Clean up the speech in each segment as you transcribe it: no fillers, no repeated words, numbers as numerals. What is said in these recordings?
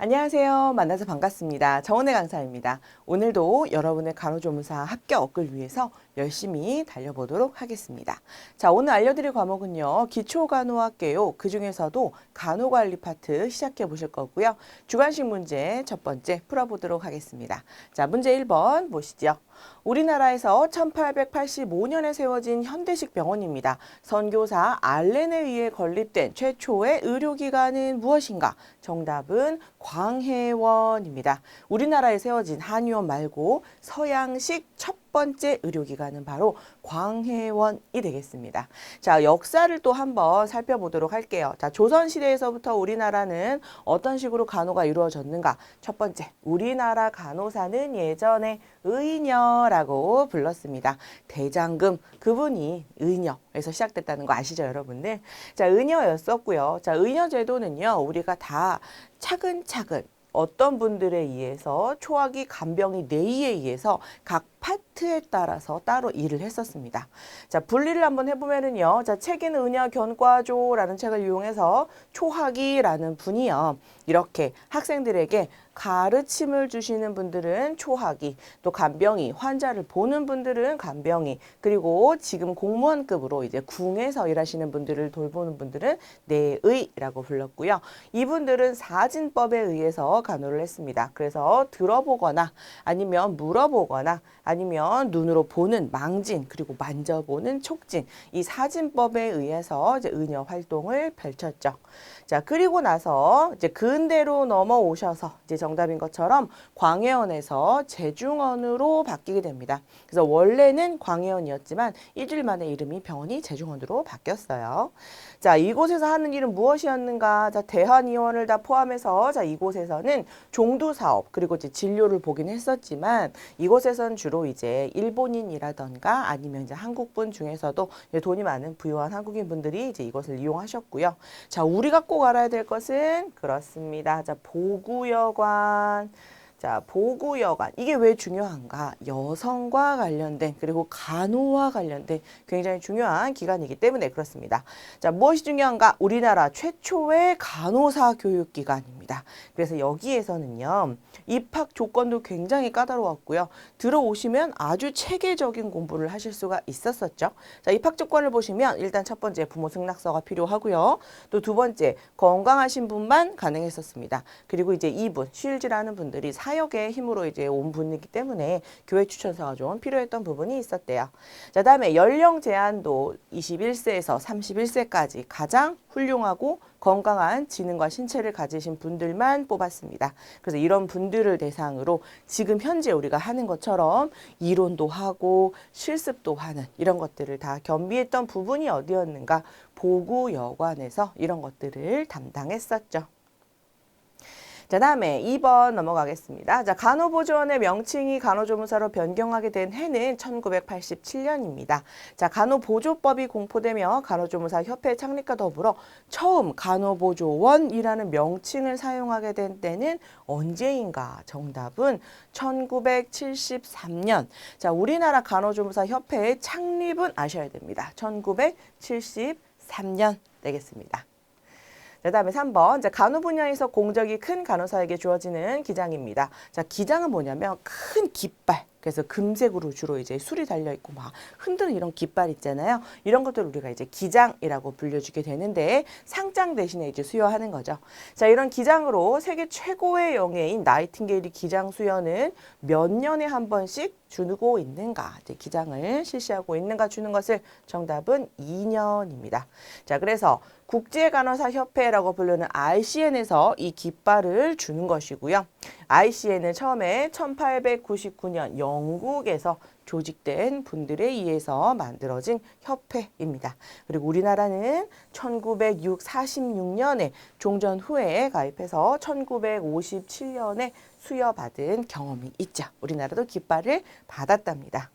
안녕하세요. 만나서 반갑습니다. 정은혜 강사입니다. 오늘도 여러분의 간호조무사 합격을 위해서 열심히 달려보도록 하겠습니다. 자, 오늘 알려드릴 과목은요. 기초간호학계요. 그중에서도 간호관리 파트 시작해 보실 거고요. 주관식 문제 첫 번째 풀어보도록 하겠습니다. 자, 문제 1번 보시죠. 우리나라에서 1885년에 세워진 현대식 병원입니다. 선교사 알렌에 의해 건립된 최초의 의료기관은 무엇인가? 정답은 광해원입니다. 우리나라에 세워진 한의원 말고 서양식 첫 번째 의료기관은 바로 광해원이 되겠습니다. 자, 역사를 또 한번 살펴보도록 할게요. 자, 조선시대에서부터 우리나라는 어떤 식으로 간호가 이루어졌는가? 첫 번째, 우리나라 간호사는 예전에 의녀라고 불렀습니다. 대장금, 그분이 의녀에서 시작됐다는 거 아시죠, 여러분들? 자, 의녀였었고요. 자, 의녀 제도는요, 우리가 다 차근차근 어떤 분들에 의해서 초학이 간병이 내의에 의해서 각 파트에 따라서 따로 일을 했었습니다. 자, 분리를 한번 해보면은요. 자, 책에는 은야 견과조라는 책을 이용해서 초학이라는 분이요. 이렇게 학생들에게 가르침을 주시는 분들은 초학이, 또 간병이, 환자를 보는 분들은 간병이, 그리고 지금 공무원급으로 이제 궁에서 일하시는 분들을 돌보는 분들은 내의라고 불렀고요. 이분들은 사진법에 의해서 간호를 했습니다. 그래서 들어보거나 아니면 물어보거나 아니면 눈으로 보는 망진, 그리고 만져보는 촉진, 이 사진법에 의해서 이제 의녀 활동을 펼쳤죠. 자, 그리고 나서 이제 근대로 넘어오셔서 이제 정답인 것처럼 광해원에서 제중원으로 바뀌게 됩니다. 그래서 원래는 광해원이었지만 일주일 만에 이름이 병원이 제중원으로 바뀌었어요. 자, 이곳에서 하는 일은 무엇이었는가? 자, 대한의원을 다 포함해서 자, 이곳에서는 종두 사업 그리고 이제 진료를 보긴 했었지만 이곳에서는 주로 이제 일본인이라던가 아니면 이제 한국분 중에서도 돈이 많은 부유한 한국인 분들이 이제 이것을 이용하셨고요. 자, 우리가 꼭 알아야 될 것은 그렇습니다. 자, 보구여관. 자, 보구여관. 이게 왜 중요한가? 여성과 관련된 그리고 간호와 관련된 굉장히 중요한 기관이기 때문에 그렇습니다. 자, 무엇이 중요한가? 우리나라 최초의 간호사 교육기관입니다. 그래서 여기에서는요. 입학 조건도 굉장히 까다로웠고요. 들어오시면 아주 체계적인 공부를 하실 수가 있었었죠. 자, 입학 조건을 보시면 일단 첫 번째 부모 승낙서가 필요하고요. 또 두 번째 건강하신 분만 가능했었습니다. 그리고 이제 이분 쉬일즈라는 분들이 사역의 힘으로 이제 온 분이기 때문에 교회 추천서가 좀 필요했던 부분이 있었대요. 자, 다음에 연령 제한도 21세에서 31세까지 가장 훌륭하고 건강한 지능과 신체를 가지신 분들만 뽑았습니다. 그래서 이런 분들을 대상으로 지금 현재 우리가 하는 것처럼 이론도 하고 실습도 하는 이런 것들을 다 겸비했던 부분이 어디였는가? 보구여관에서 이런 것들을 담당했었죠. 자, 다음에 2번 넘어가겠습니다. 자, 간호보조원의 명칭이 간호조무사로 변경하게 된 해는 1987년입니다. 자, 간호보조법이 공포되며 간호조무사 협회 창립과 더불어 처음 간호보조원이라는 명칭을 사용하게 된 때는 언제인가? 정답은 1973년. 자, 우리나라 간호조무사 협회의 창립은 아셔야 됩니다. 1973년 되겠습니다. 그 다음에 3번. 자, 간호 분야에서 공적이 큰 간호사에게 주어지는 기장입니다. 자, 기장은 뭐냐면 큰 깃발. 그래서 금색으로 주로 이제 술이 달려있고 막 흔드는 이런 깃발 있잖아요. 이런 것들을 우리가 이제 기장이라고 불려주게 되는데 상장 대신에 이제 수여하는 거죠. 자, 이런 기장으로 세계 최고의 영예인 나이팅게일이 기장 수여는 몇 년에 한 번씩 주고 있는가? 이제 기장을 실시하고 있는가 주는 것을 정답은 2년입니다. 자, 그래서 국제간호사협회라고 부르는 ICN에서 이 깃발을 주는 것이고요. ICN은 처음에 1899년 영국에서 조직된 분들에 의해서 만들어진 협회입니다. 그리고 우리나라는 1946년에 종전 후에 가입해서 1957년에 수여받은 경험이 있죠. 우리나라도 깃발을 받았답니다.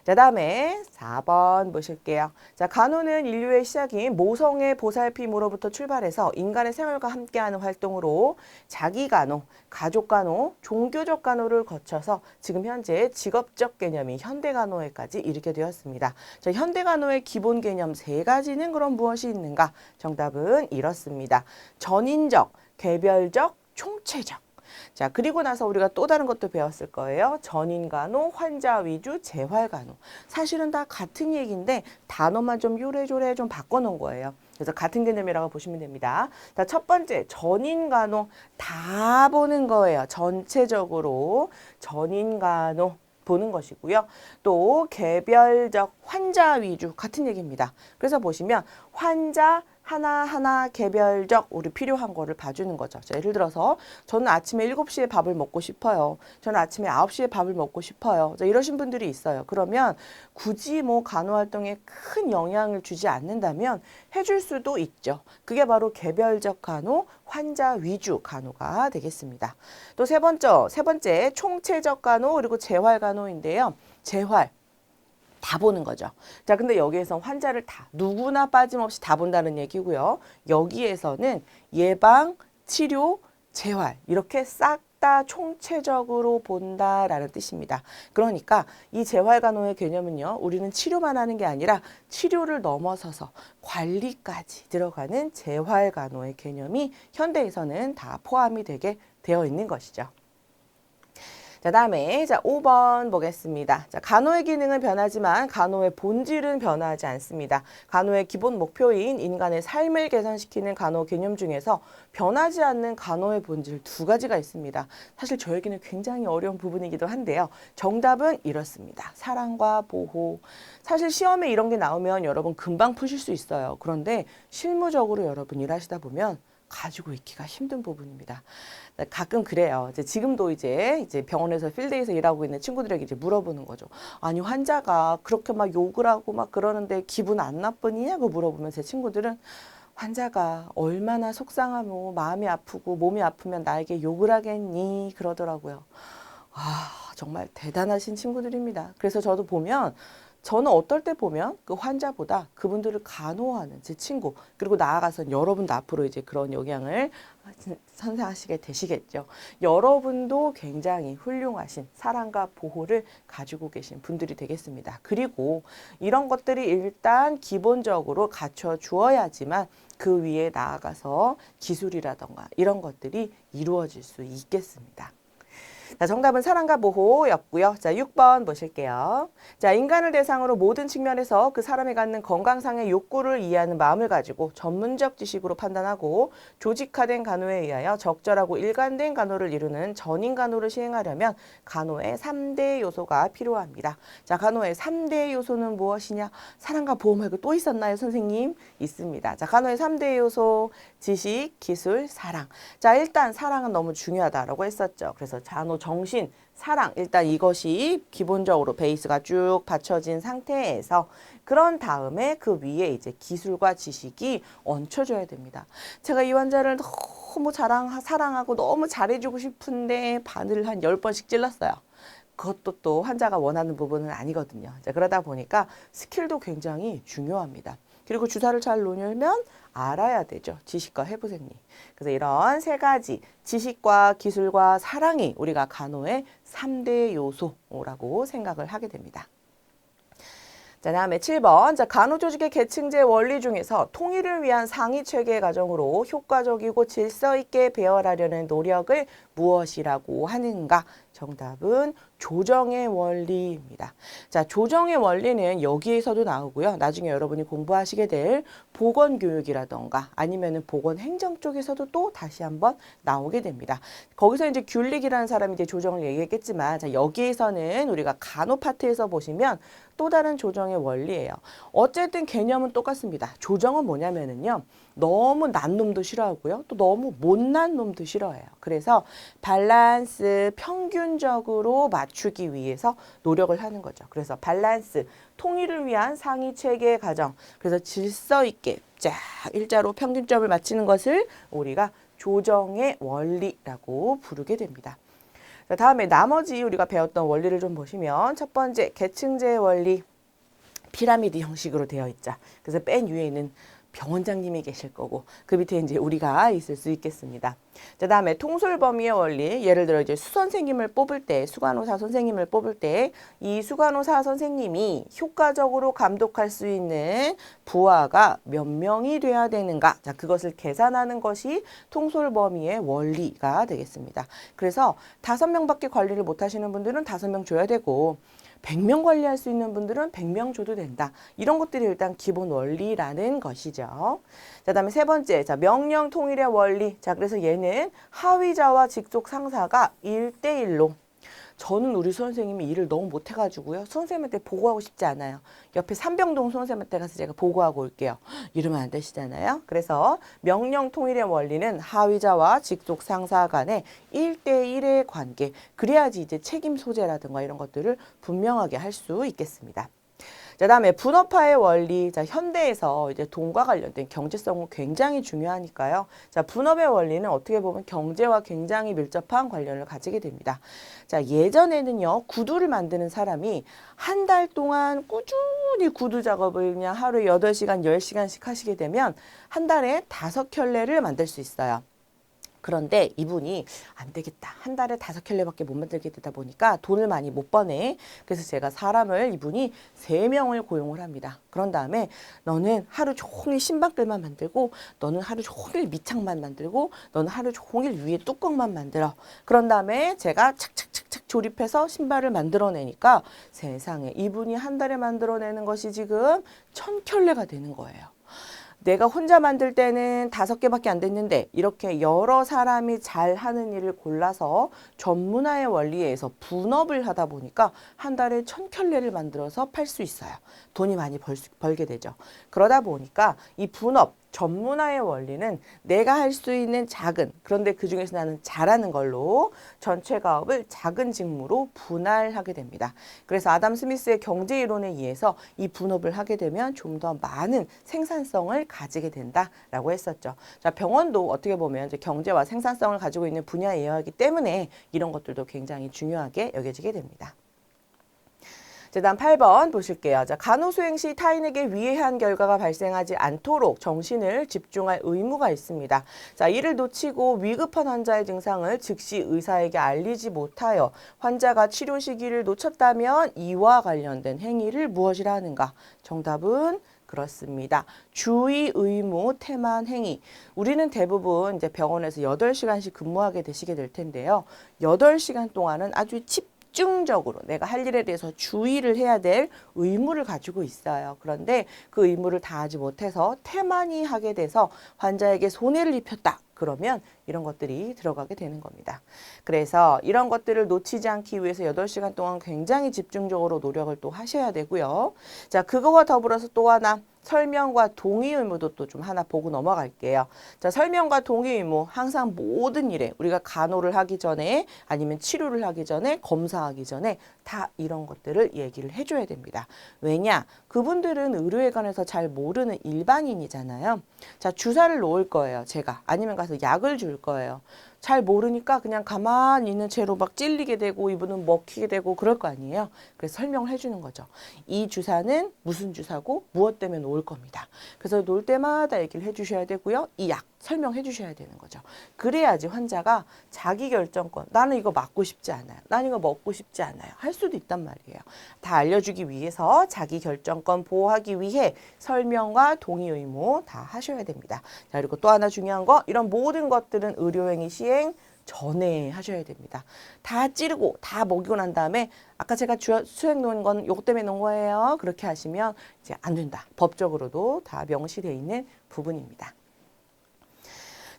자, 다음에 4번 보실게요. 자, 간호는 인류의 시작인 모성의 보살핌으로부터 출발해서 인간의 생활과 함께하는 활동으로 자기간호, 가족간호, 종교적 간호를 거쳐서 지금 현재 직업적 개념이 현대간호에까지 이르게 되었습니다. 자, 현대간호의 기본 개념 3가지는 그럼 무엇이 있는가? 정답은 이렇습니다. 전인적, 개별적, 총체적. 자, 그리고 나서 우리가 또 다른 것도 배웠을 거예요. 전인간호, 환자 위주, 재활간호. 사실은 다 같은 얘기인데 단어만 좀 요래조래 좀 바꿔놓은 거예요. 그래서 같은 개념이라고 보시면 됩니다. 자, 첫 번째, 전인간호 다 보는 거예요. 전체적으로 전인간호 보는 것이고요. 또 개별적 환자 위주 같은 얘기입니다. 그래서 보시면 환자 하나하나 개별적 우리 필요한 거를 봐주는 거죠. 자, 예를 들어서 저는 아침에 7시에 밥을 먹고 싶어요. 저는 아침에 9시에 밥을 먹고 싶어요. 자, 이러신 분들이 있어요. 그러면 굳이 뭐 간호활동에 큰 영향을 주지 않는다면 해줄 수도 있죠. 그게 바로 개별적 간호, 환자 위주 간호가 되겠습니다. 또 세 번째 총체적 간호 그리고 재활 간호인데요. 재활. 다 보는 거죠. 자, 근데 여기에서 환자를 다 누구나 빠짐없이 다 본다는 얘기고요. 여기에서는 예방, 치료, 재활 이렇게 싹 다 총체적으로 본다라는 뜻입니다. 그러니까 이 재활간호의 개념은요. 우리는 치료만 하는 게 아니라 치료를 넘어서서 관리까지 들어가는 재활간호의 개념이 현대에서는 다 포함이 되게 되어 있는 것이죠. 자, 다음에 5번 보겠습니다. 자, 간호의 기능은 변하지만 간호의 본질은 변하지 않습니다. 간호의 기본 목표인 인간의 삶을 개선시키는 간호 개념 중에서 변하지 않는 간호의 본질 두 가지가 있습니다. 사실 저에게는 굉장히 어려운 부분이기도 한데요. 정답은 이렇습니다. 사랑과 보호. 사실 시험에 이런 게 나오면 여러분 금방 푸실 수 있어요. 그런데 실무적으로 여러분 일하시다 보면 가지고 있기가 힘든 부분입니다. 가끔 그래요. 지금도 이제 병원에서 필드에서 일하고 있는 친구들에게 이제 물어보는 거죠. 아니, 환자가 그렇게 막 욕을 하고 막 그러는데 기분 안 나쁘냐고 물어보면 제 친구들은 환자가 얼마나 속상하고 마음이 아프고 몸이 아프면 나에게 욕을 하겠니? 그러더라고요. 아, 정말 대단하신 친구들입니다. 그래서 저도 보면 저는 어떨 때 보면 그 환자보다 그분들을 간호하는 제 친구 그리고 나아가서 여러분도 앞으로 이제 그런 영향을 선사하시게 되시겠죠. 여러분도 굉장히 훌륭하신 사랑과 보호를 가지고 계신 분들이 되겠습니다. 그리고 이런 것들이 일단 기본적으로 갖춰 주어야지만 그 위에 나아가서 기술이라던가 이런 것들이 이루어질 수 있겠습니다. 자, 정답은 사랑과 보호였고요. 자, 6번 보실게요. 자, 인간을 대상으로 모든 측면에서 그 사람이 갖는 건강상의 욕구를 이해하는 마음을 가지고 전문적 지식으로 판단하고 조직화된 간호에 의하여 적절하고 일관된 간호를 이루는 전인 간호를 시행하려면 간호의 3대 요소가 필요합니다. 자, 간호의 3대 요소는 무엇이냐? 사랑과 보호 말고 또 있었나요, 선생님? 있습니다. 자, 간호의 3대 요소, 지식, 기술, 사랑. 자, 일단 사랑은 너무 중요하다라고 했었죠. 그래서 간호 정신, 사랑 일단 이것이 기본적으로 베이스가 쭉 받쳐진 상태에서 그런 다음에 그 위에 이제 기술과 지식이 얹혀져야 됩니다. 제가 이 환자를 너무 사랑하고 너무 잘해주고 싶은데 바늘을 한 10번씩 찔렀어요. 그것도 또 환자가 원하는 부분은 아니거든요. 자, 그러다 보니까 스킬도 굉장히 중요합니다. 그리고 주사를 잘 놓으려면 알아야 되죠. 지식과 해부생리. 그래서 이런 세 가지 지식과 기술과 사랑이 우리가 간호의 3대 요소라고 생각을 하게 됩니다. 자, 다음에 7번. 자, 간호조직의 계층제 원리 중에서 통일을 위한 상위 체계 과정으로 효과적이고 질서 있게 배열하려는 노력을 무엇이라고 하는가? 정답은 조정의 원리입니다. 자, 조정의 원리는 여기에서도 나오고요. 나중에 여러분이 공부하시게 될 보건교육이라던가 아니면은 보건행정 쪽에서도 또 다시 한번 나오게 됩니다. 거기서 이제 귤릭이라는 사람이 이제 조정을 얘기했겠지만, 자, 여기에서는 우리가 간호 파트에서 보시면 또 다른 조정의 원리예요. 어쨌든 개념은 똑같습니다. 조정은 뭐냐면은요. 너무 난 놈도 싫어하고요. 또 너무 못난 놈도 싫어해요. 그래서 밸런스 평균적으로 맞추기 위해서 노력을 하는 거죠. 그래서 밸런스, 통일을 위한 상위 체계 과정. 그래서 질서 있게 쫙 일자로 평균점을 맞추는 것을 우리가 조정의 원리라고 부르게 됩니다. 자, 다음에 나머지 우리가 배웠던 원리를 좀 보시면 첫 번째 계층제 원리. 피라미드 형식으로 되어 있죠. 그래서 맨 위에 있는 병원장님이 계실 거고 그 밑에 이제 우리가 있을 수 있겠습니다. 자, 다음에 통솔 범위의 원리. 예를 들어 이제 수선생님을 뽑을 때, 수간호사 선생님을 뽑을 때 이 수간호사 선생님이 효과적으로 감독할 수 있는 부하가 몇 명이 돼야 되는가? 자, 그것을 계산하는 것이 통솔 범위의 원리가 되겠습니다. 그래서 5명밖에 관리를 못 하시는 분들은 5명 줘야 되고 100명 관리할 수 있는 분들은 100명 줘도 된다. 이런 것들이 일단 기본 원리라는 것이죠. 자, 다음에 세 번째, 자, 명령 통일의 원리. 자, 그래서 얘는 하위자와 직속 상사가 1대1로. 저는 우리 수선생님이 일을 너무 못해가지고요. 수선생님한테 보고하고 싶지 않아요. 옆에 삼병동 수선생님한테 가서 제가 보고하고 올게요. 이러면 안 되시잖아요. 그래서 명령 통일의 원리는 하위자와 직속 상사 간의 1대1의 관계. 그래야지 이제 책임 소재라든가 이런 것들을 분명하게 할 수 있겠습니다. 자, 다음에 분업화의 원리. 자, 현대에서 이제 돈과 관련된 경제성은 굉장히 중요하니까요. 자, 분업의 원리는 어떻게 보면 경제와 굉장히 밀접한 관련을 가지게 됩니다. 자, 예전에는요, 구두를 만드는 사람이 한 달 동안 꾸준히 구두 작업을 그냥 하루에 8시간, 10시간씩 하시게 되면 한 달에 5켤레를 만들 수 있어요. 그런데 이분이 안 되겠다. 한 달에 5켤레밖에 못 만들게 되다 보니까 돈을 많이 못 버네. 그래서 제가 사람을 이분이 3명을 고용을 합니다. 그런 다음에 너는 하루 종일 신발끈만 만들고 너는 하루 종일 밑창만 만들고 너는 하루 종일 위에 뚜껑만 만들어. 그런 다음에 제가 착착착착 조립해서 신발을 만들어내니까 세상에 이분이 한 달에 만들어내는 것이 지금 1000켤레가 되는 거예요. 내가 혼자 만들 때는 5개밖에 안 됐는데 이렇게 여러 사람이 잘 하는 일을 골라서 전문화의 원리에 의해서 분업을 하다 보니까 한 달에 1000켤레를 만들어서 팔 수 있어요. 돈이 많이 벌게 되죠. 그러다 보니까 이 분업, 전문화의 원리는 내가 할 수 있는 작은, 그런데 그중에서 나는 잘하는 걸로 전체 가업을 작은 직무로 분할하게 됩니다. 그래서 아담 스미스의 경제 이론에 의해서 이 분업을 하게 되면 좀 더 많은 생산성을 가지게 된다라고 했었죠. 자, 병원도 어떻게 보면 이제 경제와 생산성을 가지고 있는 분야이기 때문에 이런 것들도 굉장히 중요하게 여겨지게 됩니다. 자, 다음 8번 보실게요. 자, 간호수행 시 타인에게 위해한 결과가 발생하지 않도록 정신을 집중할 의무가 있습니다. 자, 이를 놓치고 위급한 환자의 증상을 즉시 의사에게 알리지 못하여 환자가 치료 시기를 놓쳤다면 이와 관련된 행위를 무엇이라 하는가? 정답은 그렇습니다. 주의 의무 태만 행위. 우리는 대부분 이제 병원에서 8시간씩 근무하게 되시게 될 텐데요. 8시간 동안은 아주 집중적으로 내가 할 일에 대해서 주의를 해야 될 의무를 가지고 있어요. 그런데 그 의무를 다하지 못해서 태만히 하게 돼서 환자에게 손해를 입혔다. 그러면 이런 것들이 들어가게 되는 겁니다. 그래서 이런 것들을 놓치지 않기 위해서 8시간 동안 굉장히 집중적으로 노력을 또 하셔야 되고요. 자, 그거와 더불어서 또 하나 설명과 동의 의무도 또 좀 하나 보고 넘어갈게요. 자, 설명과 동의 의무. 항상 모든 일에 우리가 간호를 하기 전에 아니면 치료를 하기 전에 검사하기 전에 다 이런 것들을 얘기를 해줘야 됩니다. 왜냐? 그분들은 의료에 관해서 잘 모르는 일반인이잖아요. 자, 주사를 놓을 거예요. 제가. 아니면 가서 약을 줄 거예요. 잘 모르니까 그냥 가만히 있는 채로 막 찔리게 되고 이분은 먹히게 되고 그럴 거 아니에요. 그래서 설명을 해주는 거죠. 이 주사는 무슨 주사고 무엇 때문에 놓을 겁니다. 그래서 놓을 때마다 얘기를 해주셔야 되고요. 이 약 설명해 주셔야 되는 거죠. 그래야지 환자가 자기 결정권, 나는 이거 맞고 싶지 않아요. 나는 이거 먹고 싶지 않아요. 할 수도 있단 말이에요. 다 알려주기 위해서 자기 결정권 보호하기 위해 설명과 동의 의무 다 하셔야 됩니다. 자, 그리고 또 하나 중요한 거, 이런 모든 것들은 의료행위 시행 전에 하셔야 됩니다. 다 찌르고 다 먹이고 난 다음에 아까 제가 수행 놓은 건 요거 때문에 놓은 거예요. 그렇게 하시면 이제 안 된다. 법적으로도 다 명시되어 있는 부분입니다.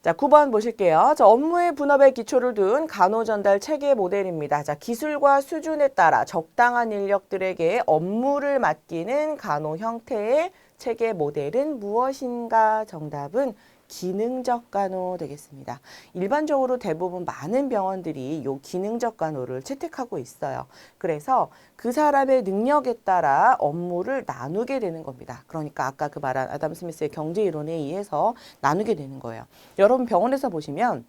자, 9번 보실게요. 자, 업무의 분업에 기초를 둔 간호전달 체계 모델입니다. 자, 기술과 수준에 따라 적당한 인력들에게 업무를 맡기는 간호 형태의 체계 모델은 무엇인가? 정답은 기능적 간호 되겠습니다. 일반적으로 대부분 많은 병원들이 요 기능적 간호를 채택하고 있어요. 그래서 그 사람의 능력에 따라 업무를 나누게 되는 겁니다. 그러니까 아까 그 말한 아담 스미스의 경제 이론에 의해서 나누게 되는 거예요. 여러분 병원에서 보시면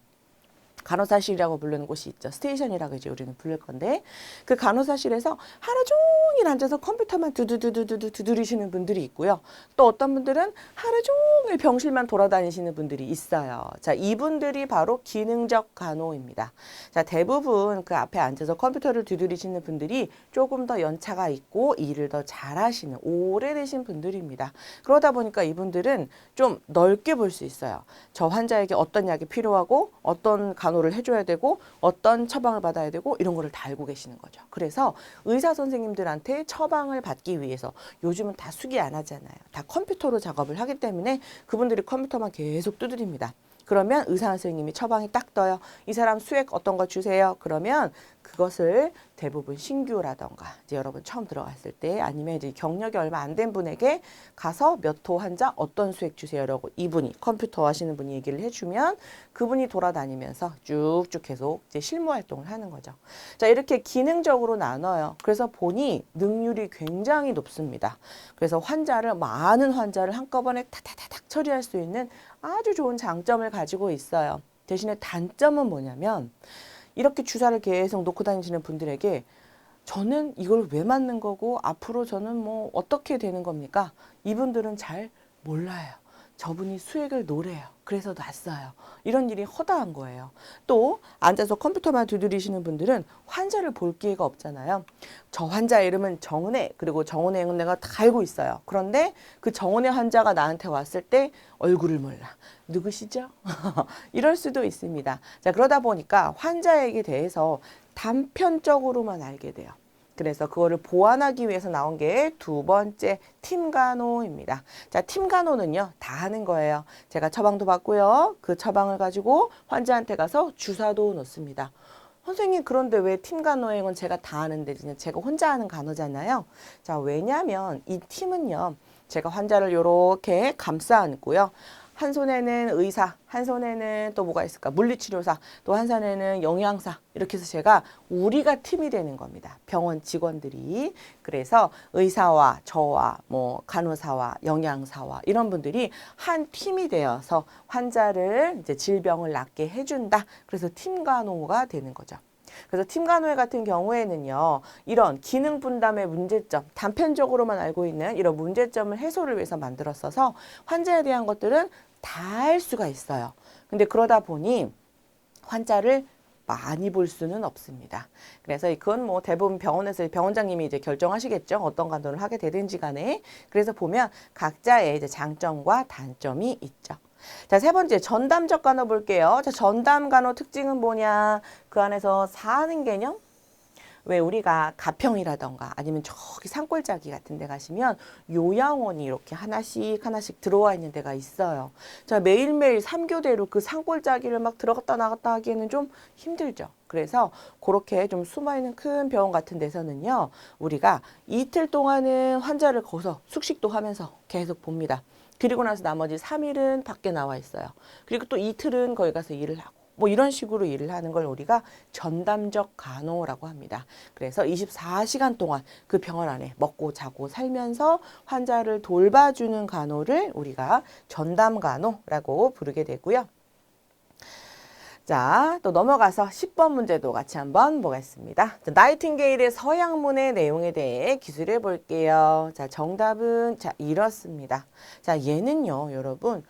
간호사실이라고 부르는 곳이 있죠. 스테이션이라고 이제 우리는 부를 건데 그 간호사실에서 하루 종일 앉아서 컴퓨터만 두두두두두두 두드리시는 분들이 있고요. 또 어떤 분들은 하루 종일 병실만 돌아다니시는 분들이 있어요. 자, 이분들이 바로 기능적 간호입니다. 자, 대부분 그 앞에 앉아서 컴퓨터를 두드리시는 분들이 조금 더 연차가 있고 일을 더 잘하시는 오래되신 분들입니다. 그러다 보니까 이분들은 좀 넓게 볼 수 있어요. 저 환자에게 어떤 약이 필요하고 어떤 간호를 해줘야 되고 어떤 처방을 받아야 되고 이런 거를 다 알고 계시는 거죠. 그래서 의사 선생님들한테 처방을 받기 위해서 요즘은 다 수기 안 하잖아요. 다 컴퓨터로 작업을 하기 때문에 그분들이 컴퓨터만 계속 두드립니다. 그러면 의사 선생님이 처방이 딱 떠요. 이 사람 수액 어떤 거 주세요. 그러면 그것을 대부분 신규라던가 이제 여러분 처음 들어갔을 때 아니면 이제 경력이 얼마 안 된 분에게 가서 몇 호 환자 어떤 수액 주세요라고 이분이 컴퓨터 하시는 분이 얘기를 해주면 그분이 돌아다니면서 쭉쭉 계속 이제 실무 활동을 하는 거죠. 자, 이렇게 기능적으로 나눠요. 그래서 보니 능률이 굉장히 높습니다. 그래서 많은 환자를 한꺼번에 타타타닥 처리할 수 있는 아주 좋은 장점을 가지고 있어요. 대신에 단점은 뭐냐면 이렇게 주사를 계속 놓고 다니시는 분들에게 저는 이걸 왜 맞는 거고 앞으로 저는 뭐 어떻게 되는 겁니까? 이분들은 잘 몰라요. 저분이 수액을 노래요. 그래서 놨어요. 이런 일이 허다한 거예요. 또 앉아서 컴퓨터만 두드리시는 분들은 환자를 볼 기회가 없잖아요. 저 환자 이름은 정은혜, 그리고 정은혜는 내가 다 알고 있어요. 그런데 그 정은혜 환자가 나한테 왔을 때 얼굴을 몰라. 누구시죠? 이럴 수도 있습니다. 자, 그러다 보니까 환자에게 대해서 단편적으로만 알게 돼요. 그래서 그거를 보완하기 위해서 나온 게 두 번째 팀간호입니다. 자, 팀간호는요, 다 하는 거예요. 제가 처방도 받고요. 그 처방을 가지고 환자한테 가서 주사도 놓습니다. 선생님, 그런데 왜 팀간호의 건 제가 다 하는데 제가 혼자 하는 간호잖아요. 자, 왜냐하면 이 팀은요, 제가 환자를 이렇게 감싸 안고요. 한 손에는 의사, 한 손에는 또 뭐가 있을까? 물리치료사, 또 한 손에는 영양사. 이렇게 해서 제가 우리가 팀이 되는 겁니다. 병원 직원들이. 그래서 의사와 저와 뭐 간호사와 영양사와 이런 분들이 한 팀이 되어서 환자를 이제 질병을 낫게 해준다. 그래서 팀간호가 되는 거죠. 그래서 팀간호회 같은 경우에는요, 이런 기능 분담의 문제점, 단편적으로만 알고 있는 이런 문제점을 해소를 위해서 만들었어서 환자에 대한 것들은 다 할 수가 있어요. 근데 그러다 보니 환자를 많이 볼 수는 없습니다. 그래서 그건 뭐 대부분 병원에서 병원장님이 이제 결정하시겠죠. 어떤 간호를 하게 되든지 간에. 그래서 보면 각자의 이제 장점과 단점이 있죠. 자, 세 번째 전담적 간호 볼게요. 자, 전담 간호 특징은 뭐냐? 그 안에서 사는 개념? 왜 우리가 가평이라던가 아니면 저기 산골짜기 같은 데 가시면 요양원이 이렇게 하나씩 하나씩 들어와 있는 데가 있어요. 자, 매일매일 3교대로 그 산골짜기를 막 들어갔다 나갔다 하기에는 좀 힘들죠. 그래서 그렇게 좀 숨어있는 큰 병원 같은 데서는요, 우리가 이틀 동안은 환자를 거기서 숙식도 하면서 계속 봅니다. 그리고 나서 나머지 3일은 밖에 나와 있어요. 그리고 또 이틀은 거기 가서 일을 하고. 뭐 이런 식으로 일을 하는 걸 우리가 전담적 간호라고 합니다. 그래서 24시간 동안 그 병원 안에 먹고 자고 살면서 환자를 돌봐주는 간호를 우리가 전담 간호라고 부르게 되고요. 자, 또 넘어가서 10번 문제도 같이 한번 보겠습니다. 자, 나이팅게일의 서양문의 내용에 대해 기술해 볼게요. 자, 정답은 이렇습니다. 자, 얘는요, 여러분.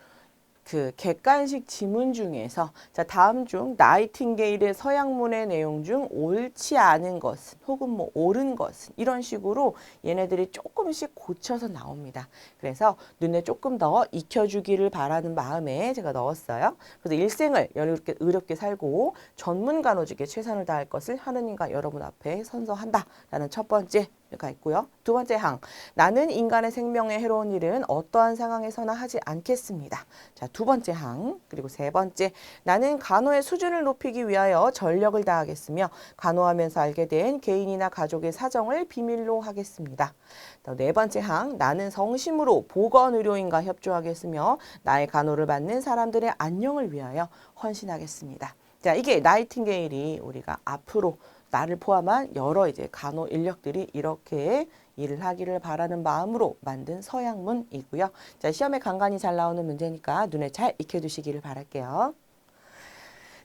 그 객관식 지문 중에서 자, 다음 중 나이팅게일의 서양문의 내용 중 옳지 않은 것은 혹은 뭐 옳은 것은 이런 식으로 얘네들이 조금씩 고쳐서 나옵니다. 그래서 눈에 조금 더 익혀주기를 바라는 마음에 제가 넣었어요. 그래서 일생을 의롭게 살고 전문 간호직에 최선을 다할 것을 하느님과 여러분 앞에 선서한다라는 첫 번째가 있고요. 두 번째 항, 나는 인간의 생명에 해로운 일은 어떠한 상황에서나 하지 않겠습니다. 자, 두 번째 항, 그리고 세 번째, 나는 간호의 수준을 높이기 위하여 전력을 다하겠으며 간호하면서 알게 된 개인이나 가족의 사정을 비밀로 하겠습니다. 또 네 번째 항, 나는 성심으로 보건의료인과 협조하겠으며 나의 간호를 받는 사람들의 안녕을 위하여 헌신하겠습니다. 자, 이게 나이팅게일이 우리가 앞으로 나를 포함한 여러 이제 간호 인력들이 이렇게 일을 하기를 바라는 마음으로 만든 서양문이고요. 자, 시험에 간간히 잘 나오는 문제니까 눈에 잘 익혀두시기를 바랄게요.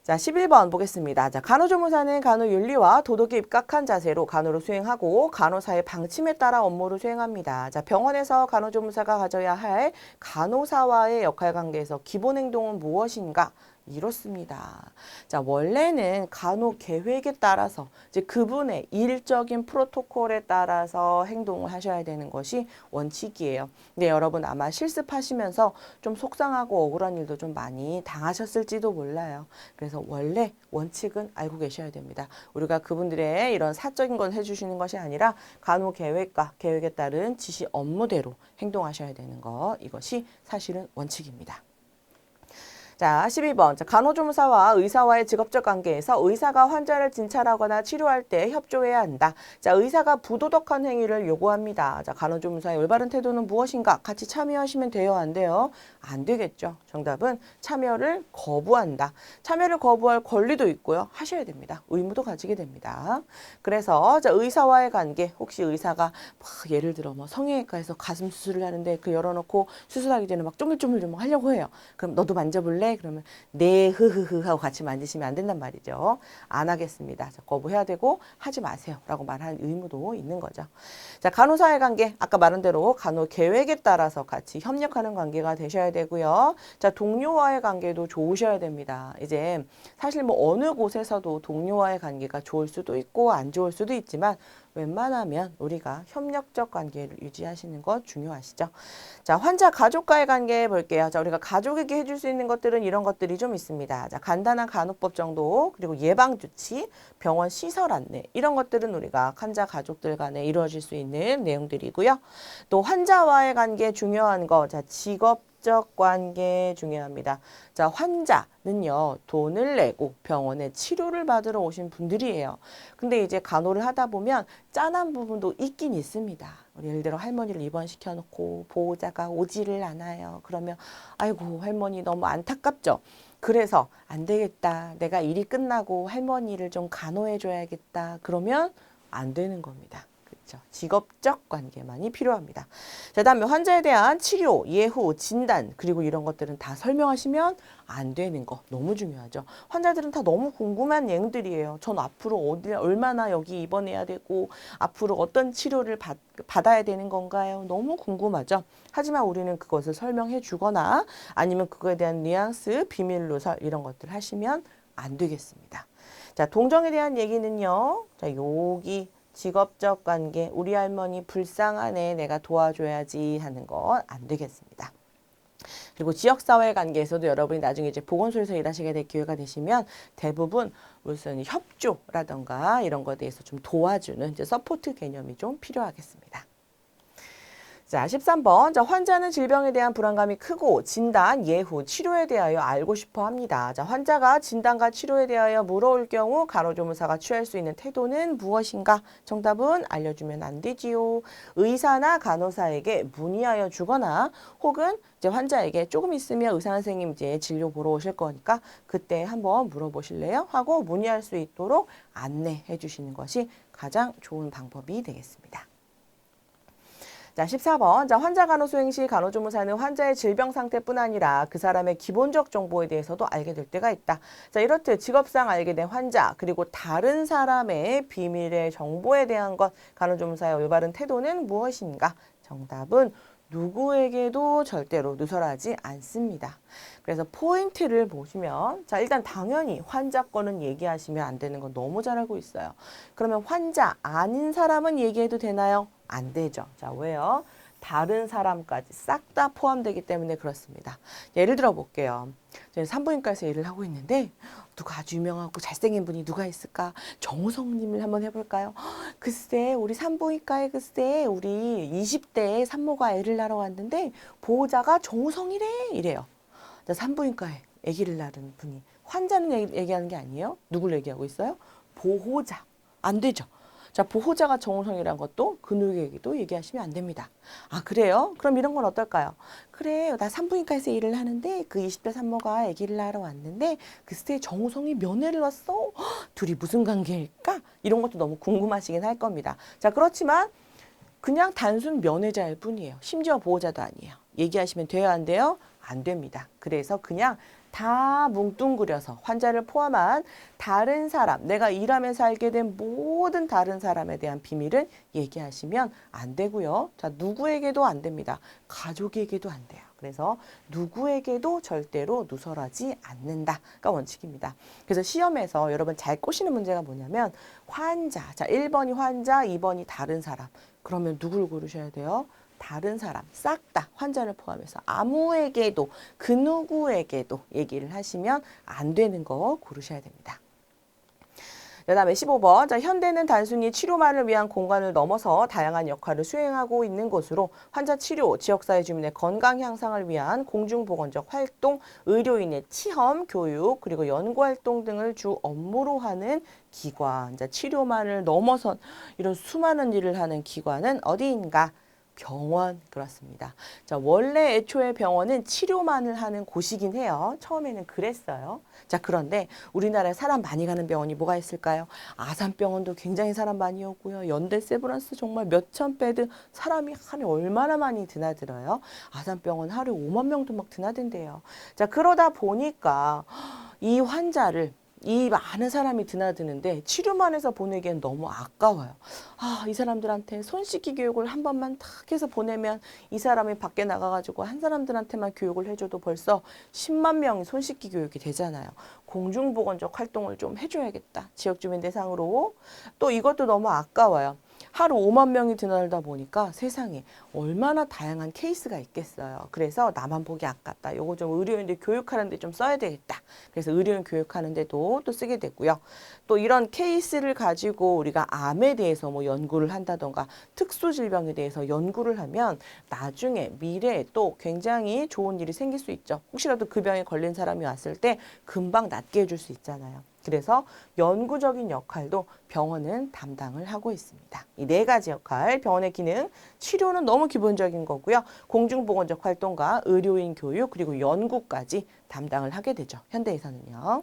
자, 11번 보겠습니다. 자, 간호조무사는 간호윤리와 도덕에 입각한 자세로 간호를 수행하고 간호사의 방침에 따라 업무를 수행합니다. 자, 병원에서 간호조무사가 가져야 할 간호사와의 역할관계에서 기본 행동은 무엇인가? 이렇습니다. 자, 원래는 간호 계획에 따라서 이제 그분의 일적인 프로토콜에 따라서 행동을 하셔야 되는 것이 원칙이에요. 근데 여러분 아마 실습하시면서 좀 속상하고 억울한 일도 좀 많이 당하셨을지도 몰라요. 그래서 원래 원칙은 알고 계셔야 됩니다. 우리가 그분들의 이런 사적인 건 해주시는 것이 아니라 간호 계획과 계획에 따른 지시 업무대로 행동하셔야 되는 것, 이것이 사실은 원칙입니다. 자, 12번. 자, 간호조무사와 의사와의 직업적 관계에서 의사가 환자를 진찰하거나 치료할 때 협조해야 한다. 자, 의사가 부도덕한 행위를 요구합니다. 자, 간호조무사의 올바른 태도는 무엇인가? 같이 참여하시면 돼요? 안 돼요? 안 되겠죠. 정답은 참여를 거부한다. 참여를 거부할 권리도 있고요. 하셔야 됩니다. 의무도 가지게 됩니다. 그래서 자, 의사와의 관계. 혹시 의사가 예를 들어 뭐 성형외과에서 가슴 수술을 하는데 그 열어놓고 수술하기 전에 막 쪼물쪼물 좀 하려고 해요. 그럼 너도 만져볼래? 그러면 네, 흐흐흐 하고 같이 만지시면 안 된단 말이죠. 안 하겠습니다. 자, 거부해야 되고 하지 마세요 라고 말하는 의무도 있는 거죠. 자, 간호사의 관계, 아까 말한 대로 간호 계획에 따라서 같이 협력하는 관계가 되셔야 되고요. 자, 동료와의 관계도 좋으셔야 됩니다. 이제 사실 뭐 어느 곳에서도 동료와의 관계가 좋을 수도 있고 안 좋을 수도 있지만 웬만하면 우리가 협력적 관계를 유지하시는 것 중요하시죠. 자, 환자 가족과의 관계 볼게요. 자, 우리가 가족에게 해줄 수 있는 것들은 이런 것들이 좀 있습니다. 자, 간단한 간호법 정도, 그리고 예방주치, 병원 시설 안내, 이런 것들은 우리가 환자 가족들 간에 이루어질 수 있는 내용들이고요. 또 환자와의 관계 중요한 거, 자, 직업적 관계 중요합니다. 자, 환자는요, 돈을 내고 병원에 치료를 받으러 오신 분들이에요. 근데 이제 간호를 하다 보면 짠한 부분도 있긴 있습니다. 예를 들어 할머니를 입원시켜 놓고 보호자가 오지를 않아요. 그러면 아이고 할머니 너무 안타깝죠. 그래서 안 되겠다. 내가 일이 끝나고 할머니를 좀 간호해 줘야겠다. 그러면 안 되는 겁니다. 그렇죠. 직업적 관계만이 필요합니다. 자, 다음에 환자에 대한 치료, 예후, 진단, 그리고 이런 것들은 다 설명하시면 안 되는 거 너무 중요하죠. 환자들은 다 너무 궁금한 내용들이에요. 전 앞으로 얼마나 여기 입원해야 되고 앞으로 어떤 치료를 받아야 되는 건가요? 너무 궁금하죠. 하지만 우리는 그것을 설명해 주거나 아니면 그거에 대한 뉘앙스, 비밀 누설 이런 것들 하시면 안 되겠습니다. 자, 동정에 대한 얘기는요. 자, 여기 직업적 관계, 우리 할머니 불쌍하네, 내가 도와줘야지 하는 건 안 되겠습니다. 그리고 지역사회 관계에서도 여러분이 나중에 이제 보건소에서 일하시게 될 기회가 되시면 대부분 무슨 협조라던가 이런 것에 대해서 좀 도와주는 이제 서포트 개념이 좀 필요하겠습니다. 자, 13번. 자, 환자는 질병에 대한 불안감이 크고 진단, 예후, 치료에 대하여 알고 싶어 합니다. 자, 환자가 진단과 치료에 대하여 물어올 경우 간호조무사가 취할 수 있는 태도는 무엇인가? 정답은 알려주면 안 되지요. 의사나 간호사에게 문의하여 주거나 혹은 이제 환자에게 조금 있으면 의사 선생님 이제 진료 보러 오실 거니까 그때 한번 물어보실래요? 하고 문의할 수 있도록 안내해 주시는 것이 가장 좋은 방법이 되겠습니다. 자, 14번. 자, 환자 간호 수행 시 간호조무사는 환자의 질병 상태뿐 아니라 그 사람의 기본적 정보에 대해서도 알게 될 때가 있다. 자, 이렇듯 직업상 알게 된 환자 그리고 다른 사람의 비밀의 정보에 대한 것 간호조무사의 올바른 태도는 무엇인가? 정답은 누구에게도 절대로 누설하지 않습니다. 그래서 포인트를 보시면 자, 일단 당연히 환자 거는 얘기하시면 안 되는 건 너무 잘 알고 있어요. 그러면 환자 아닌 사람은 얘기해도 되나요? 안 되죠. 자, 왜요? 다른 사람까지 싹 다 포함되기 때문에 그렇습니다. 예를 들어 볼게요. 저는 산부인과에서 일을 하고 있는데 누가 아주 유명하고 잘생긴 분이 누가 있을까? 정우성님을 한번 해볼까요? 글쎄 우리 산부인과에 글쎄 우리 20대 산모가 애를 낳으러 왔는데 보호자가 정우성이래 이래요. 자, 산부인과에 아기를 낳은 분이 환자는 얘기하는 게 아니에요. 누굴 얘기하고 있어요? 보호자. 안 되죠. 자, 보호자가 정우성이라는 것도 그 누구에게도 얘기하시면 안 됩니다. 아, 그래요? 그럼 이런 건 어떨까요? 그래, 나 산부인과에서 일을 하는데 그 20대 산모가 아기를 낳으러 왔는데 글쎄 정우성이 면회를 왔어? 둘이 무슨 관계일까? 이런 것도 너무 궁금하시긴 할 겁니다. 자, 그렇지만 그냥 단순 면회자일 뿐이에요. 심지어 보호자도 아니에요. 얘기하시면 돼요, 안 돼요? 안 됩니다. 그래서 그냥 다 뭉뚱그려서 환자를 포함한 다른 사람, 내가 일하면서 알게 된 모든 다른 사람에 대한 비밀은 얘기하시면 안 되고요. 자, 누구에게도 안 됩니다. 가족에게도 안 돼요. 그래서 누구에게도 절대로 누설하지 않는다가 원칙입니다. 그래서 시험에서 여러분 잘 꼬시는 문제가 뭐냐면 환자, 자 1번이 환자, 2번이 다른 사람. 그러면 누구를 고르셔야 돼요? 다른 사람, 싹 다 환자를 포함해서 아무에게도 그 누구에게도 얘기를 하시면 안 되는 거 고르셔야 됩니다. 그다음에 15번. 자, 현대는 단순히 치료만을 위한 공간을 넘어서 다양한 역할을 수행하고 있는 곳으로 환자 치료, 지역사회 주민의 건강 향상을 위한 공중보건적 활동, 의료인의 체험, 교육, 그리고 연구활동 등을 주 업무로 하는 기관. 자, 치료만을 넘어선 이런 수많은 일을 하는 기관은 어디인가? 병원. 그렇습니다. 자, 원래 애초에 병원은 치료만을 하는 곳이긴 해요. 처음에는 그랬어요. 자, 그런데 우리나라에 사람 많이 가는 병원이 뭐가 있을까요? 아산병원도 굉장히 사람 많이 오고요. 연대 세브란스 정말 몇천 베드, 사람이 하루에 얼마나 많이 드나들어요. 아산병원 하루에 5만 명도 막 드나든대요. 자, 그러다 보니까 이 환자를 이 많은 사람이 드나드는데 치료만 해서 보내기엔 너무 아까워요. 아, 이 사람들한테 손 씻기 교육을 한 번만 탁 해서 보내면 이 사람이 밖에 나가가지고 한 사람들한테만 교육을 해줘도 벌써 10만 명이 손 씻기 교육이 되잖아요. 공중보건적 활동을 좀 해줘야겠다. 지역 주민 대상으로. 또 이것도 너무 아까워요. 하루 5만 명이 드나들다 보니까 세상에 얼마나 다양한 케이스가 있겠어요. 그래서 나만 보기 아깝다. 요거 좀 의료인들 교육하는데 좀 써야 되겠다. 그래서 의료인 교육하는데도 또 쓰게 되고요. 또 이런 케이스를 가지고 우리가 암에 대해서 뭐 연구를 한다던가 특수질병에 대해서 연구를 하면 나중에 미래에 또 굉장히 좋은 일이 생길 수 있죠. 혹시라도 그 병에 걸린 사람이 왔을 때 금방 낫게 해줄 수 있잖아요. 그래서 연구적인 역할도 병원은 담당을 하고 있습니다. 이 네 가지 역할, 병원의 기능, 치료는 너무 기본적인 거고요. 공중보건적 활동과 의료인 교육 그리고 연구까지 담당을 하게 되죠. 현대에서는요.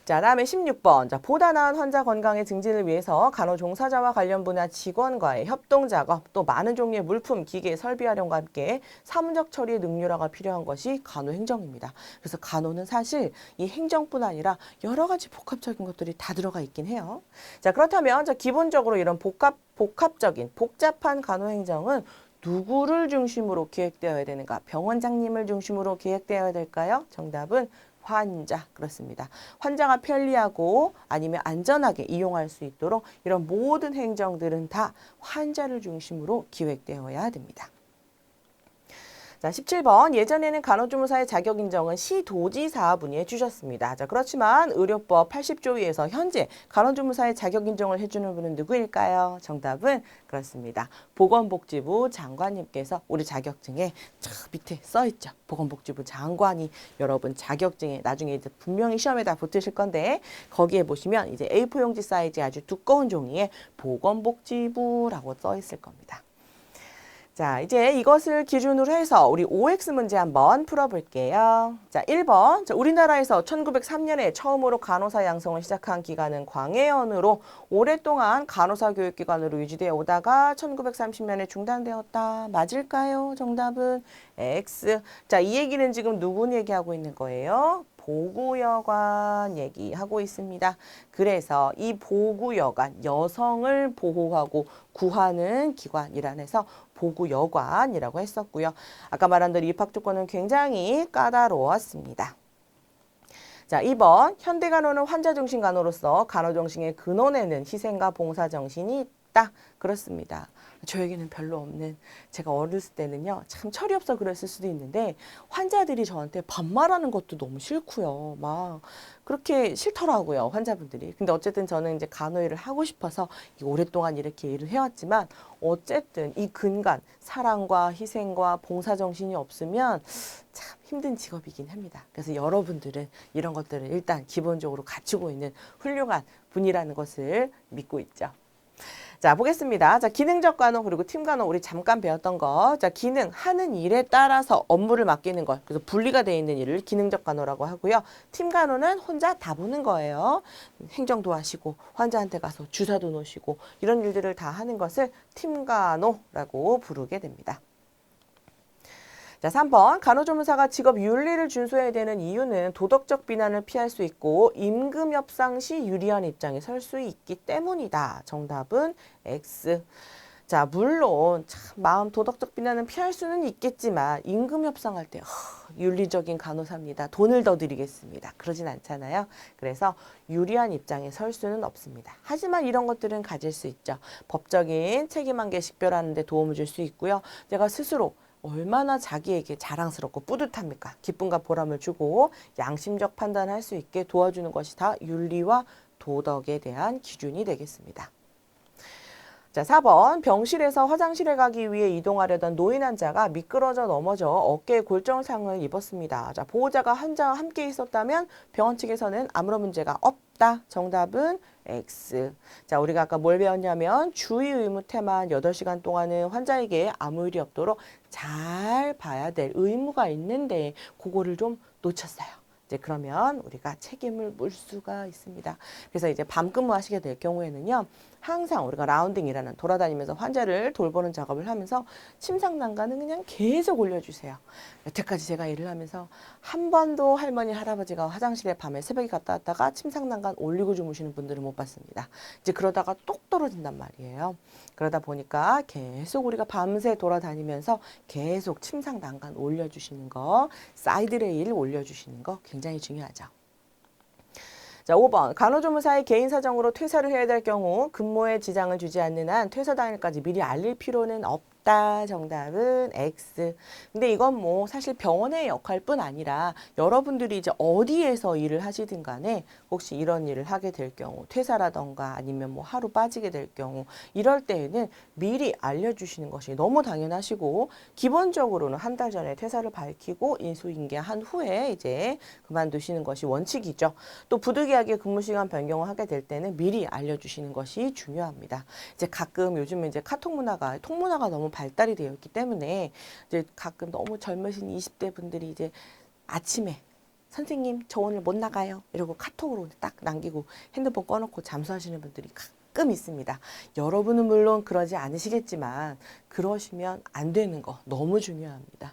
자, 다음에 16번. 자, 보다 나은 환자 건강의 증진을 위해서 간호종사자와 관련 분야 직원과의 협동 작업, 또 많은 종류의 물품, 기계, 설비 활용과 함께 사무적 처리의 능률화가 필요한 것이 간호행정입니다. 그래서 간호는 사실 이 행정뿐 아니라 여러 가지 복합적인 것들이 다 들어가 있긴 해요. 자, 그렇다면 자, 기본적으로 이런 복합적인 복잡한 간호행정은 누구를 중심으로 기획되어야 되는가? 병원장님을 중심으로 기획되어야 될까요? 정답은 환자. 그렇습니다. 환자가 편리하고 아니면 안전하게 이용할 수 있도록 이런 모든 행정들은 다 환자를 중심으로 기획되어야 됩니다. 자, 17번. 예전에는 간호조무사의 자격 인정은 시도지사분이 해주셨습니다. 자, 그렇지만 의료법 80조위에서 현재 간호조무사의 자격 인정을 해주는 분은 누구일까요? 정답은 그렇습니다. 보건복지부 장관님께서 우리 자격증에 저 밑에 써있죠. 보건복지부 장관이 여러분 자격증에 나중에 이제 분명히 시험에다 붙으실 건데 거기에 보시면 이제 A4 용지 사이즈 아주 두꺼운 종이에 보건복지부라고 써있을 겁니다. 자, 이제 이것을 기준으로 해서 우리 OX 문제 한번 풀어볼게요. 자, 1번. 자, 우리나라에서 1903년에 처음으로 간호사 양성을 시작한 기관은 광해연으로 오랫동안 간호사 교육기관으로 유지되어 오다가 1930년에 중단되었다. 맞을까요? 정답은 X. 자, 이 얘기는 지금 누구 얘기하고 있는 거예요? 보구여관 얘기하고 있습니다. 그래서 이 보구여관, 여성을 보호하고 구하는 기관이라 해서 보구여관이라고 했었고요. 아까 말한 대로 입학 조건은 굉장히 까다로웠습니다. 자, 2번. 현대간호는 환자중심 간호로서 간호정신의 근원에는 희생과 봉사정신이 있다. 그렇습니다. 저에게는 별로 없는, 제가 어렸을 때는요, 참 철이 없어 그랬을 수도 있는데 환자들이 저한테 반말하는 것도 너무 싫고요. 막 그렇게 싫더라고요, 환자분들이. 근데 어쨌든 저는 이제 간호 일을 하고 싶어서 오랫동안 이렇게 일을 해왔지만 어쨌든 이 근간, 사랑과 희생과 봉사정신이 없으면 참 힘든 직업이긴 합니다. 그래서 여러분들은 이런 것들을 일단 기본적으로 갖추고 있는 훌륭한 분이라는 것을 믿고 있죠. 자, 보겠습니다. 자, 기능적 간호 그리고 팀 간호 우리 잠깐 배웠던 거. 자, 기능 하는 일에 따라서 업무를 맡기는 것. 그래서 분리가 되어 있는 일을 기능적 간호라고 하고요. 팀 간호는 혼자 다 보는 거예요. 행정도 하시고 환자한테 가서 주사도 놓으시고 이런 일들을 다 하는 것을 팀 간호라고 부르게 됩니다. 자, 3번. 간호조무사가 직업 윤리를 준수해야 되는 이유는 도덕적 비난을 피할 수 있고 임금 협상 시 유리한 입장에 설 수 있기 때문이다. 정답은 X. 자, 물론 참 마음 도덕적 비난은 피할 수는 있겠지만 임금 협상할 때 윤리적인 간호사입니다. 돈을 더 드리겠습니다. 그러진 않잖아요. 그래서 유리한 입장에 설 수는 없습니다. 하지만 이런 것들은 가질 수 있죠. 법적인 책임관계 식별하는 데 도움을 줄 수 있고요. 내가 스스로 얼마나 자기에게 자랑스럽고 뿌듯합니까? 기쁨과 보람을 주고 양심적 판단할 수 있게 도와주는 것이 다 윤리와 도덕에 대한 기준이 되겠습니다. 자, 4번. 병실에서 화장실에 가기 위해 이동하려던 노인 환자가 미끄러져 넘어져 어깨에 골절상을 입었습니다. 자, 보호자가 환자와 함께 있었다면 병원 측에서는 아무런 문제가 없다. 정답은 X. 자, 우리가 아까 뭘 배웠냐면 주의 의무 태만 8시간 동안은 환자에게 아무 일이 없도록 잘 봐야 될 의무가 있는데 그거를 좀 놓쳤어요. 이제 그러면 우리가 책임을 물 수가 있습니다. 그래서 이제 밤 근무하시게 될 경우에는요. 항상 우리가 라운딩이라는 돌아다니면서 환자를 돌보는 작업을 하면서 침상 난간은 그냥 계속 올려주세요. 여태까지 제가 일을 하면서 한 번도 할머니, 할아버지가 화장실에 밤에 새벽에 갔다 왔다가 침상 난간 올리고 주무시는 분들은 못 봤습니다. 이제 그러다가 똑 떨어진단 말이에요. 그러다 보니까 계속 우리가 밤새 돌아다니면서 계속 침상 난간 올려주시는 거, 사이드 레일 올려주시는 거 굉장히 중요하죠. 자, 5번. 간호조무사의 개인 사정으로 퇴사를 해야 될 경우 근무에 지장을 주지 않는 한 퇴사 당일까지 미리 알릴 필요는 없다. 정답은 X. 근데 이건 뭐 사실 병원의 역할뿐 아니라 여러분들이 이제 어디에서 일을 하시든 간에 혹시 이런 일을 하게 될 경우 퇴사라던가 아니면 뭐 하루 빠지게 될 경우 이럴 때에는 미리 알려주시는 것이 너무 당연하시고 기본적으로는 한 달 전에 퇴사를 밝히고 인수인계한 후에 이제 그만두시는 것이 원칙이죠. 또 부득이하게 근무 시간 변경을 하게 될 때는 미리 알려주시는 것이 중요합니다. 이제 가끔 요즘에 이제 카톡 문화가 통문화가 너무 발달이 되어 있기 때문에 이제 가끔 너무 젊으신 20대 분들이 이제 아침에 선생님 저 오늘 못 나가요 이러고 카톡으로 딱 남기고 핸드폰 꺼놓고 잠수하시는 분들이 가끔 있습니다. 여러분은 물론 그러지 않으시겠지만 그러시면 안 되는 거 너무 중요합니다.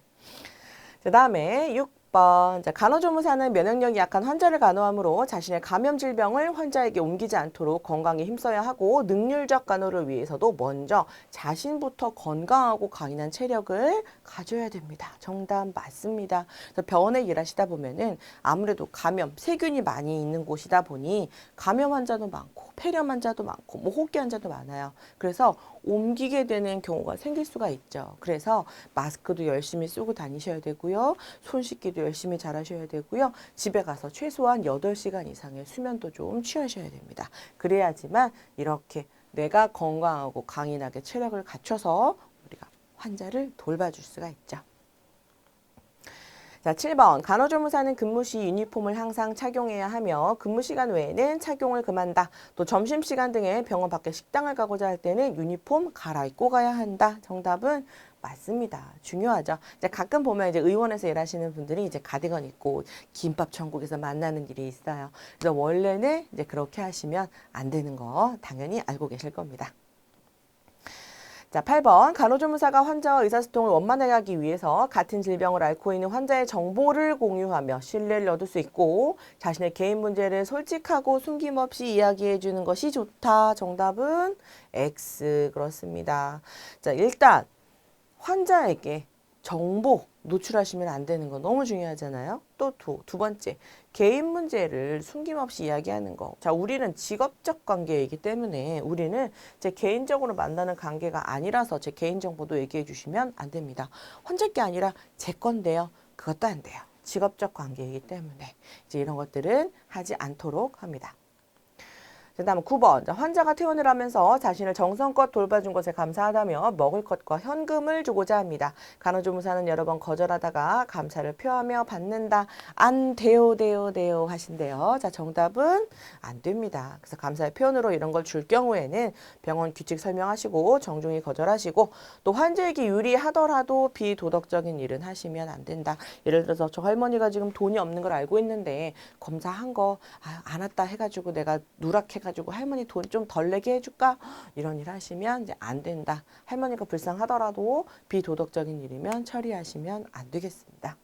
그 다음에 6번. 자, 간호조무사는 면역력이 약한 환자를 간호하므로 자신의 감염 질병을 환자에게 옮기지 않도록 건강에 힘써야 하고 능률적 간호를 위해서도 먼저 자신부터 건강하고 강인한 체력을 가져야 됩니다. 정답 맞습니다. 그래서 병원에 일하시다 보면은 아무래도 감염, 세균이 많이 있는 곳이다 보니 감염 환자도 많고 폐렴 환자도 많고 뭐 호흡기 환자도 많아요. 그래서 옮기게 되는 경우가 생길 수가 있죠. 그래서 마스크도 열심히 쓰고 다니셔야 되고요. 손 씻기도 열심히 잘 하셔야 되고요. 집에 가서 최소한 8시간 이상의 수면도 좀 취하셔야 됩니다. 그래야지만 이렇게 내가 건강하고 강인하게 체력을 갖춰서 우리가 환자를 돌봐줄 수가 있죠. 자, 7번. 간호조무사는 근무 시 유니폼을 항상 착용해야 하며 근무 시간 외에는 착용을 금한다. 또 점심시간 등에 병원 밖에 식당을 가고자 할 때는 유니폼 갈아입고 가야 한다. 정답은 맞습니다. 중요하죠. 이제 가끔 보면 이제 의원에서 일하시는 분들이 이제 가디건 입고 김밥 천국에서 만나는 일이 있어요. 그래서 원래는 이제 그렇게 하시면 안 되는 거 당연히 알고 계실 겁니다. 자, 8번. 간호조무사가 환자와 의사소통을 원만하게 하기 위해서 같은 질병을 앓고 있는 환자의 정보를 공유하며 신뢰를 얻을 수 있고 자신의 개인 문제를 솔직하고 숨김없이 이야기해 주는 것이 좋다. 정답은 X. 그렇습니다. 자, 일단 환자에게 정보 노출하시면 안 되는 거 너무 중요하잖아요. 또 두 번째, 개인 문제를 숨김없이 이야기하는 거. 자, 우리는 직업적 관계이기 때문에 우리는 제 개인적으로 만나는 관계가 아니라서 제 개인 정보도 얘기해 주시면 안 됩니다. 혼자 게 아니라 제 건데요. 그것도 안 돼요. 직업적 관계이기 때문에 이제 이런 것들은 하지 않도록 합니다. 그 다음 9번. 환자가 퇴원을 하면서 자신을 정성껏 돌봐준 것에 감사하다며 먹을 것과 현금을 주고자 합니다. 간호조무사는 여러 번 거절하다가 감사를 표하며 받는다. 안 돼요, 돼요, 돼요 하신대요. 자, 정답은 안 됩니다. 그래서 감사의 표현으로 이런 걸 줄 경우에는 병원 규칙 설명하시고 정중히 거절하시고 또 환자에게 유리하더라도 비도덕적인 일은 하시면 안 된다. 예를 들어서 저 할머니가 지금 돈이 없는 걸 알고 있는데 검사한 거 안 왔다 해가지고 내가 누락해가지고 가지고 할머니 돈 좀 덜 내게 해줄까? 이런 일 하시면 이제 안 된다. 할머니가 불쌍하더라도 비도덕적인 일이면 처리하시면 안 되겠습니다.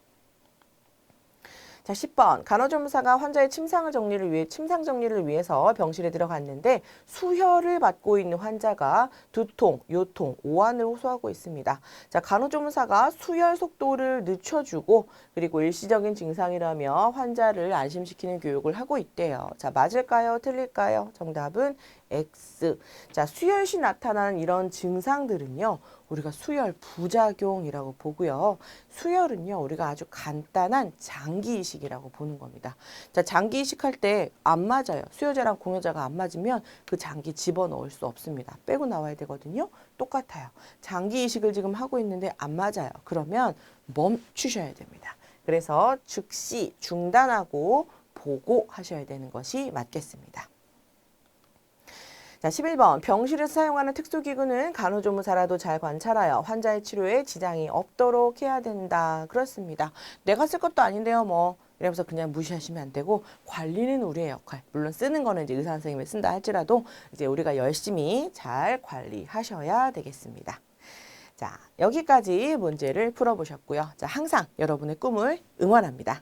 자, 10번. 간호조무사가 환자의 침상 정리를 위해서 병실에 들어갔는데 수혈을 받고 있는 환자가 두통, 요통, 오한을 호소하고 있습니다. 자, 간호조무사가 수혈 속도를 늦춰주고 그리고 일시적인 증상이라며 환자를 안심시키는 교육을 하고 있대요. 자, 맞을까요? 틀릴까요? 정답은 X. 자, 수혈 시 나타나는 이런 증상들은요. 우리가 수혈 부작용이라고 보고요. 수혈은요. 우리가 아주 간단한 장기 이식이라고 보는 겁니다. 자, 장기 이식할 때 안 맞아요. 수혈자랑 공여자가 안 맞으면 그 장기 집어넣을 수 없습니다. 빼고 나와야 되거든요. 똑같아요. 장기 이식을 지금 하고 있는데 안 맞아요. 그러면 멈추셔야 됩니다. 그래서 즉시 중단하고 보고하셔야 되는 것이 맞겠습니다. 자, 11번. 병실에서 사용하는 특수기구는 간호조무사라도 잘 관찰하여 환자의 치료에 지장이 없도록 해야 된다. 그렇습니다. 내가 쓸 것도 아닌데요, 뭐. 이러면서 그냥 무시하시면 안 되고 관리는 우리의 역할. 물론 쓰는 거는 이제 의사 선생님이 쓴다 할지라도 이제 우리가 열심히 잘 관리하셔야 되겠습니다. 자, 여기까지 문제를 풀어보셨고요. 자, 항상 여러분의 꿈을 응원합니다.